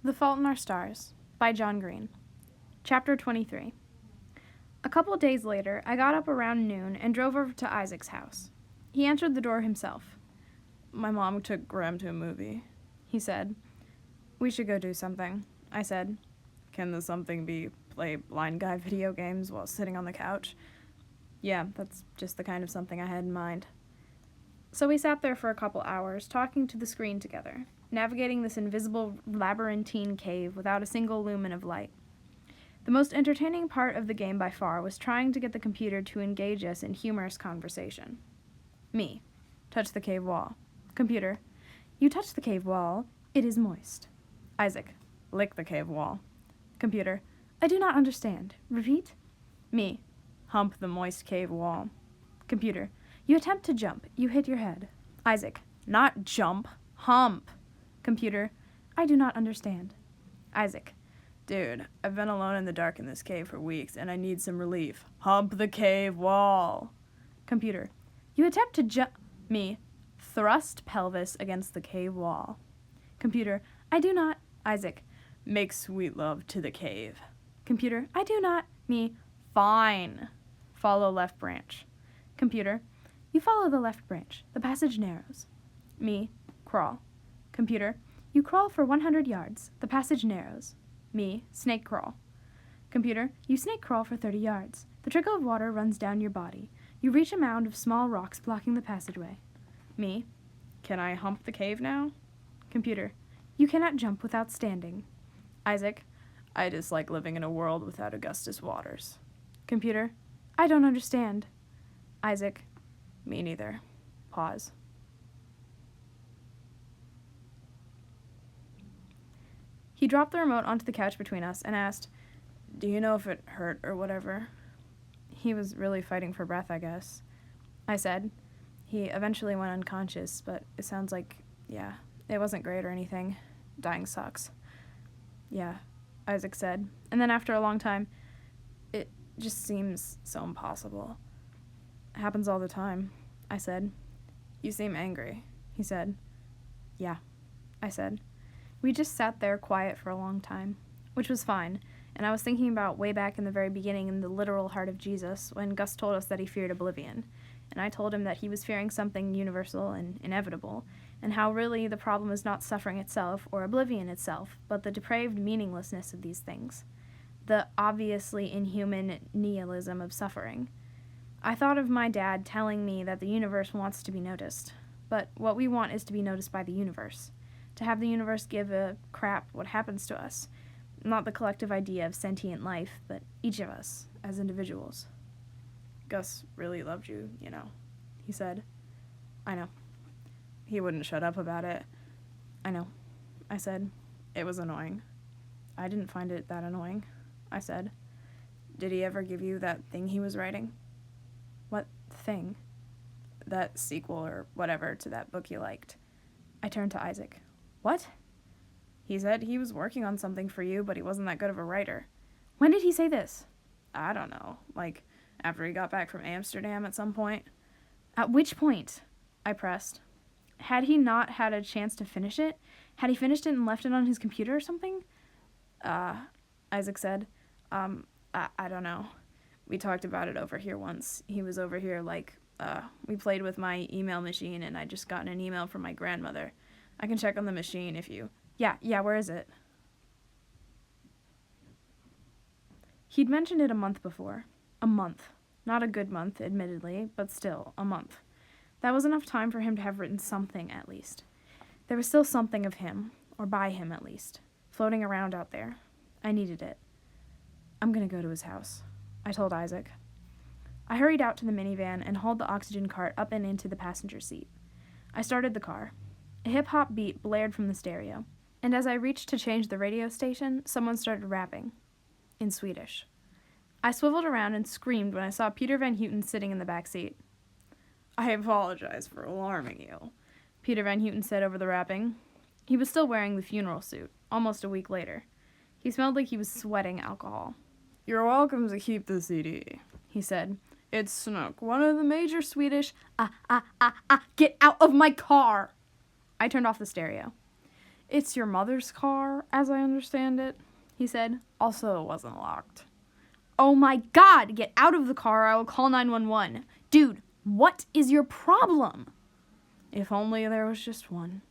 The Fault in Our Stars by John Green. Chapter 23. A couple days later, I got up around noon and drove over to Isaac's house. He answered the door himself. "My mom took Graham to a movie," he said. "We should go do something," I said. "Can the something be play blind guy video games while sitting on the couch?" Yeah, that's just the kind of something I had in mind. So we sat there for a couple hours, talking to the screen together, navigating this invisible labyrinthine cave without a single lumen of light. The most entertaining part of the game by far was trying to get the computer to engage us in humorous conversation. Me. Touch the cave wall. Computer. You touch the cave wall. It is moist. Isaac. Lick the cave wall. Computer. I do not understand. Repeat. Me. Hump the moist cave wall. Computer. You attempt to jump. You hit your head. Isaac. Not jump. Hump. Computer. I do not understand. Isaac. Dude, I've been alone in the dark in this cave for weeks, and I need some relief. Hump the cave wall. Computer. You attempt to jump. Me. Thrust pelvis against the cave wall. Computer. I do not. Isaac. Make sweet love to the cave. Computer. I do not. Me. Fine. Follow left branch. Computer. You follow the left branch. The passage narrows. Me. Crawl. Computer. You crawl for 100 yards. The passage narrows. Me. Snake crawl. Computer. You snake crawl for 30 yards. The trickle of water runs down your body. You reach a mound of small rocks blocking the passageway. Me. Can I hump the cave now? Computer. You cannot jump without standing. Isaac. I dislike living in a world without Augustus Waters. Computer. I don't understand. Isaac. Me neither. Pause. He dropped the remote onto the couch between us and asked, "Do you know if it hurt or whatever?" He was really fighting for breath, I guess. I said. He eventually went unconscious, but it sounds like, yeah, it wasn't great or anything. Dying sucks. Yeah, Isaac said. And then after a long time, it just seems so impossible. It happens all the time, I said. You seem angry, he said. Yeah, I said. We just sat there quiet for a long time, which was fine, and I was thinking about way back in the very beginning in the literal heart of Jesus, when Gus told us that he feared oblivion, and I told him that he was fearing something universal and inevitable, and how really the problem is not suffering itself or oblivion itself, but the depraved meaninglessness of these things, the obviously inhuman nihilism of suffering. I thought of my dad telling me that the universe wants to be noticed, but what we want is to be noticed by the universe, to have the universe give a crap what happens to us, not the collective idea of sentient life, but each of us as individuals. Gus really loved you, you know, he said. I know. He wouldn't shut up about it. I know, I said. It was annoying. I didn't find it that annoying, I said. Did he ever give you that thing he was writing? What thing? That sequel or whatever to that book you liked. I turned to Isaac. What? He said he was working on something for you, but he wasn't that good of a writer. When did he say this? I don't know. Like, after he got back from Amsterdam at some point. At which point? I pressed. Had he not had a chance to finish it? Had he finished it and left it on his computer or something? Isaac said. I don't know. We talked about it over here once. He was over here, we played with my email machine, and I just gotten an email from my grandmother. I can check on the machine if you... Yeah, where is it? He'd mentioned it a month before. A month. Not a good month, admittedly, but still, a month. That was enough time for him to have written something, at least. There was still something of him, or by him at least, floating around out there. I needed it. I'm gonna go to his house, I told Isaac. I hurried out to the minivan and hauled the oxygen cart up and into the passenger seat. I started the car. A hip-hop beat blared from the stereo, and as I reached to change the radio station, someone started rapping. In Swedish. I swiveled around and screamed when I saw Peter Van Houten sitting in the back seat. I apologize for alarming you, Peter Van Houten said over the rapping. He was still wearing the funeral suit, almost a week later. He smelled like he was sweating alcohol. You're welcome to keep the CD, he said. It's Snook, one of the major Swedish... Get out of my car! I turned off the stereo. It's your mother's car, as I understand it, he said. Also, it wasn't locked. Oh my God, get out of the car, I will call 911. Dude, what is your problem? If only there was just one,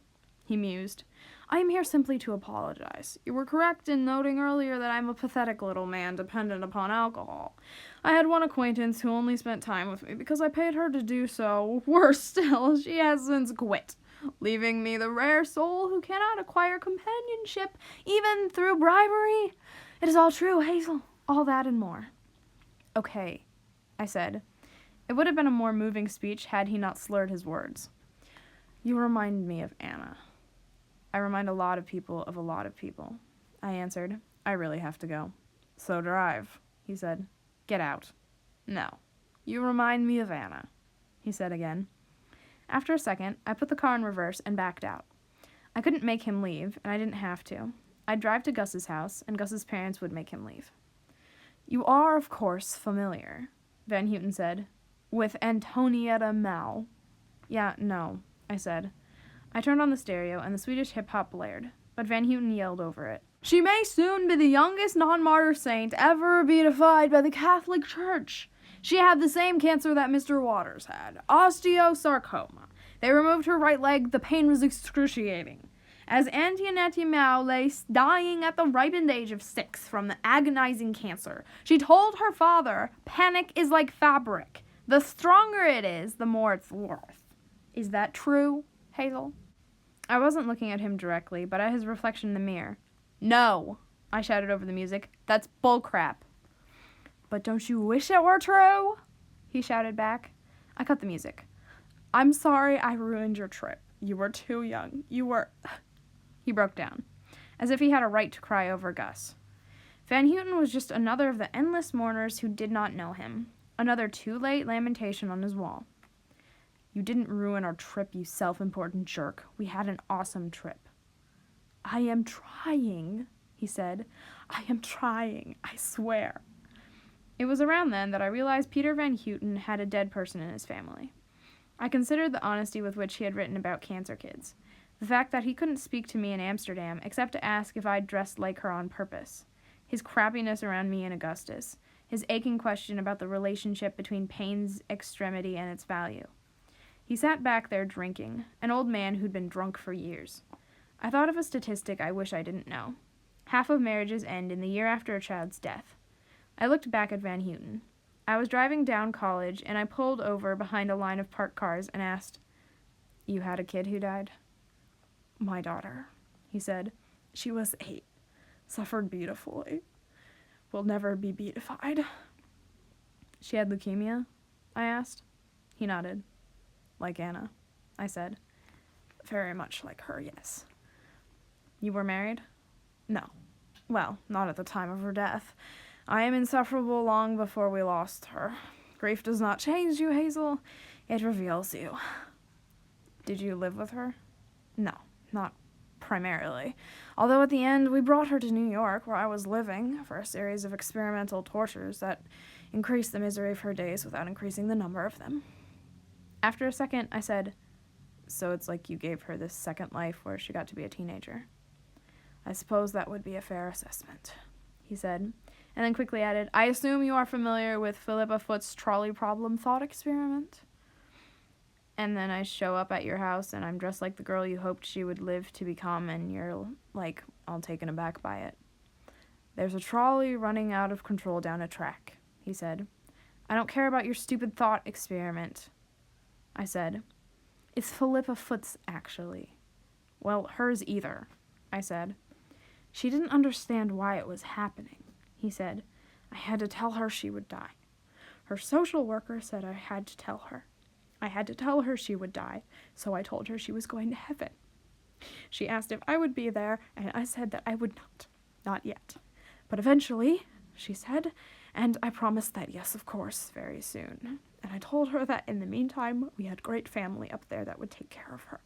he mused. I am here simply to apologize. You were correct in noting earlier that I'm a pathetic little man dependent upon alcohol. I had one acquaintance who only spent time with me because I paid her to do so. Worse still, she has since quit, leaving me the rare soul who cannot acquire companionship even through bribery. It is all true, Hazel. All that and more. Okay, I said. It would have been a more moving speech had he not slurred his words. You remind me of Anna. I remind a lot of people of a lot of people. I answered. I really have to go. So drive, he said. Get out. No. You remind me of Anna, he said again. After a second, I put the car in reverse and backed out. I couldn't make him leave, and I didn't have to. I'd drive to Gus's house, and Gus's parents would make him leave. You are, of course, familiar, Van Houten said, with Antonietta Mao. Yeah, no, I said. I turned on the stereo, and the Swedish hip-hop blared, but Van Houten yelled over it. She may soon be the youngest non-martyr saint ever beatified by the Catholic Church. She had the same cancer that Mr. Waters had, osteosarcoma. They removed her right leg. The pain was excruciating. As Antonietta Mao lay dying at the ripened age of 6 from the agonizing cancer, she told her father, panic is like fabric. The stronger it is, the more it's worth. Is that true, Hazel? I wasn't looking at him directly, but at his reflection in the mirror. No, I shouted over the music. That's bullcrap. But don't you wish it were true? He shouted back. I cut the music. I'm sorry I ruined your trip. You were too young. You were... He broke down, as if he had a right to cry over Gus. Van Houten was just another of the endless mourners who did not know him. Another too-late lamentation on his wall. You didn't ruin our trip, you self-important jerk. We had an awesome trip. I am trying, he said. I am trying, I swear. It was around then that I realized Peter Van Houten had a dead person in his family. I considered the honesty with which he had written about cancer kids. The fact that he couldn't speak to me in Amsterdam except to ask if I'd dressed like her on purpose. His crappiness around me and Augustus. His aching question about the relationship between pain's extremity and its value. He sat back there drinking, an old man who'd been drunk for years. I thought of a statistic I wish I didn't know. Half of marriages end in the year after a child's death. I looked back at Van Houten. I was driving down College, and I pulled over behind a line of parked cars and asked, You had a kid who died? My daughter, he said. She was 8. Suffered beautifully. Will never be beatified. She had leukemia? I asked. He nodded. Like Anna, I said. Very much like her, yes. You were married? No. Well, not at the time of her death. I am insufferable long before we lost her. Grief does not change you, Hazel. It reveals you. Did you live with her? No, not primarily. Although at the end, we brought her to New York, where I was living, for a series of experimental tortures that increased the misery of her days without increasing the number of them. After a second, I said, So it's like you gave her this second life where she got to be a teenager. I suppose that would be a fair assessment, he said, and then quickly added, I assume you are familiar with Philippa Foot's trolley problem thought experiment? And then I show up at your house and I'm dressed like the girl you hoped she would live to become, and you're, like, all taken aback by it. There's a trolley running out of control down a track, he said. I don't care about your stupid thought experiment, I said. It's Philippa Foot's, actually. Well, hers either, I said. She didn't understand why it was happening, he said. I had to tell her she would die. Her social worker said I had to tell her. I had to tell her she would die, so I told her she was going to heaven. She asked if I would be there, and I said that I would not. Not yet. But eventually, she said, and I promised that yes, of course, very soon. And I told her that in the meantime, we had great family up there that would take care of her.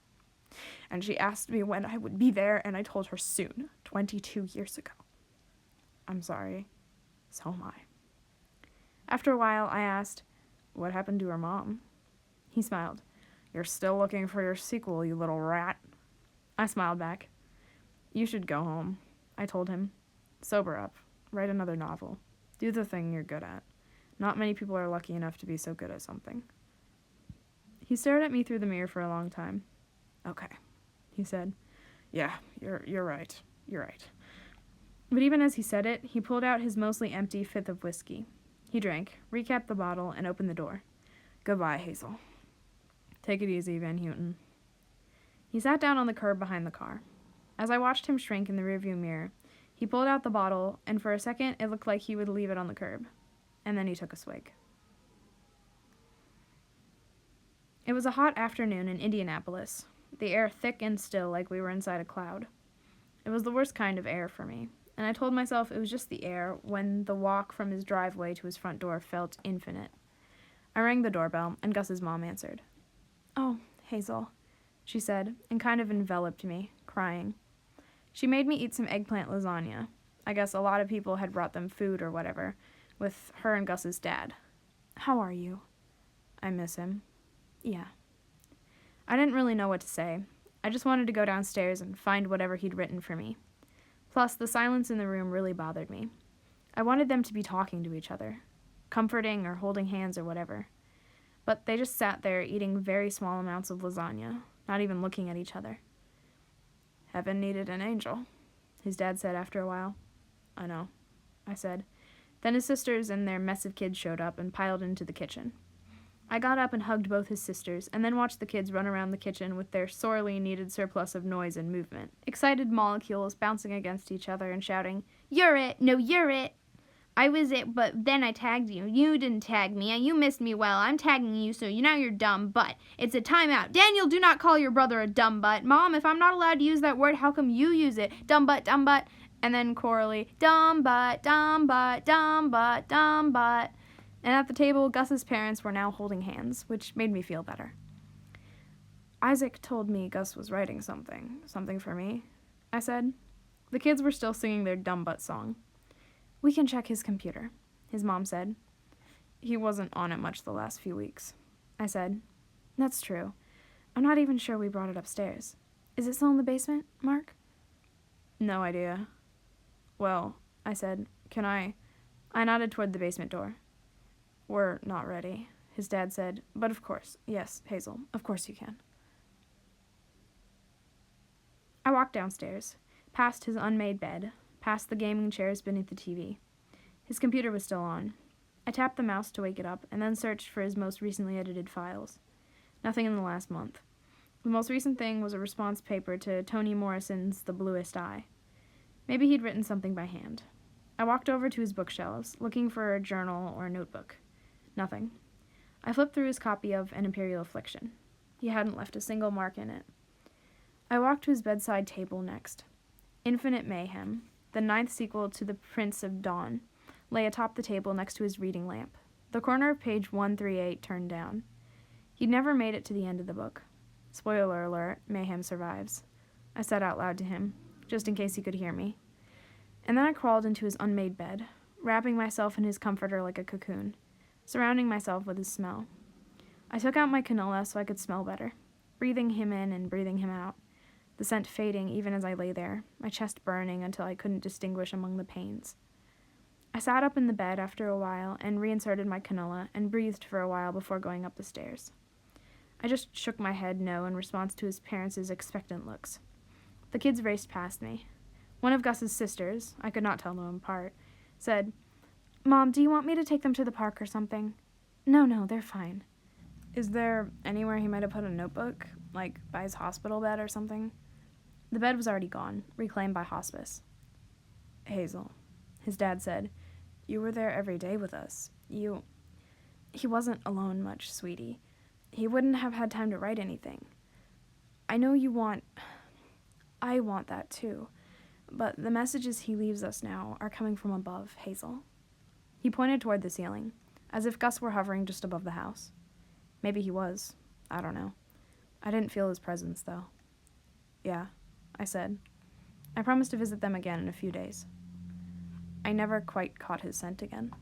And she asked me when I would be there, and I told her soon, 22 years ago. I'm sorry. So am I. After a while, I asked, what happened to her mom? He smiled. You're still looking for your sequel, you little rat. I smiled back. You should go home, I told him. Sober up. Write another novel. Do the thing you're good at. Not many people are lucky enough to be so good at something. He stared at me through the mirror for a long time. Okay, he said. Yeah, you're right. You're right. But even as he said it, he pulled out his mostly empty fifth of whiskey. He drank, recapped the bottle, and opened the door. Goodbye, Hazel. Take it easy, Van Houten. He sat down on the curb behind the car. As I watched him shrink in the rearview mirror, he pulled out the bottle, and for a second it looked like he would leave it on the curb. And then he took a swig. It was a hot afternoon in Indianapolis, the air thick and still like we were inside a cloud. It was the worst kind of air for me, and I told myself it was just the air when the walk from his driveway to his front door felt infinite. I rang the doorbell, and Gus's mom answered. Oh, Hazel, she said, and kind of enveloped me, crying. She made me eat some eggplant lasagna. I guess a lot of people had brought them food or whatever, with her and Gus's dad. How are you? I miss him. Yeah. I didn't really know what to say. I just wanted to go downstairs and find whatever he'd written for me. Plus, the silence in the room really bothered me. I wanted them to be talking to each other, comforting or holding hands or whatever. But they just sat there eating very small amounts of lasagna, not even looking at each other. Heaven needed an angel, his dad said after a while. I know, I said. Then his sisters and their mess of kids showed up and piled into the kitchen. I got up and hugged both his sisters, and then watched the kids run around the kitchen with their sorely needed surplus of noise and movement. Excited molecules bouncing against each other and shouting, "You're it! No, you're it! I was it, but then I tagged you. You didn't tag me. You missed me well. I'm tagging you, so now you're dumb butt. It's a timeout. Daniel, do not call your brother a dumb butt. Mom, if I'm not allowed to use that word, how come you use it? Dumb butt, dumb butt." And then chorally, dumb butt, dumb butt, dumb butt, dumb butt. And at the table, Gus's parents were now holding hands, which made me feel better. Isaac told me Gus was writing something for me, I said. The kids were still singing their dumb butt song. We can check his computer, his mom said. He wasn't on it much the last few weeks, I said. That's true. I'm not even sure we brought it upstairs. Is it still in the basement, Mark? No idea. Well, I said, can I? I nodded toward the basement door. We're not ready, his dad said, but of course, yes, Hazel, of course you can. I walked downstairs, past his unmade bed, past the gaming chairs beneath the TV. His computer was still on. I tapped the mouse to wake it up, and then searched for his most recently edited files. Nothing in the last month. The most recent thing was a response paper to Toni Morrison's The Bluest Eye. Maybe he'd written something by hand. I walked over to his bookshelves, looking for a journal or a notebook. Nothing. I flipped through his copy of An Imperial Affliction. He hadn't left a single mark in it. I walked to his bedside table next. Infinite Mayhem, the 9th sequel to The Prince of Dawn, lay atop the table next to his reading lamp, the corner of page 138 turned down. He'd never made it to the end of the book. Spoiler alert, Mayhem survives. I said out loud to him, just in case he could hear me. And then I crawled into his unmade bed, wrapping myself in his comforter like a cocoon, surrounding myself with his smell. I took out my canola so I could smell better, breathing him in and breathing him out, the scent fading even as I lay there, my chest burning until I couldn't distinguish among the pains. I sat up in the bed after a while and reinserted my canola and breathed for a while before going up the stairs. I just shook my head no in response to his parents' expectant looks. The kids raced past me. One of Gus's sisters, I could not tell them apart, said, Mom, do you want me to take them to the park or something? No, they're fine. Is there anywhere he might have put a notebook? Like by his hospital bed or something? The bed was already gone, reclaimed by hospice. Hazel, his dad said, you were there every day with us. He wasn't alone much, sweetie. He wouldn't have had time to write anything. I know I want that too. But the messages he leaves us now are coming from above, Hazel. He pointed toward the ceiling, as if Gus were hovering just above the house. Maybe he was. I don't know. I didn't feel his presence, though. Yeah, I said. I promised to visit them again in a few days. I never quite caught his scent again.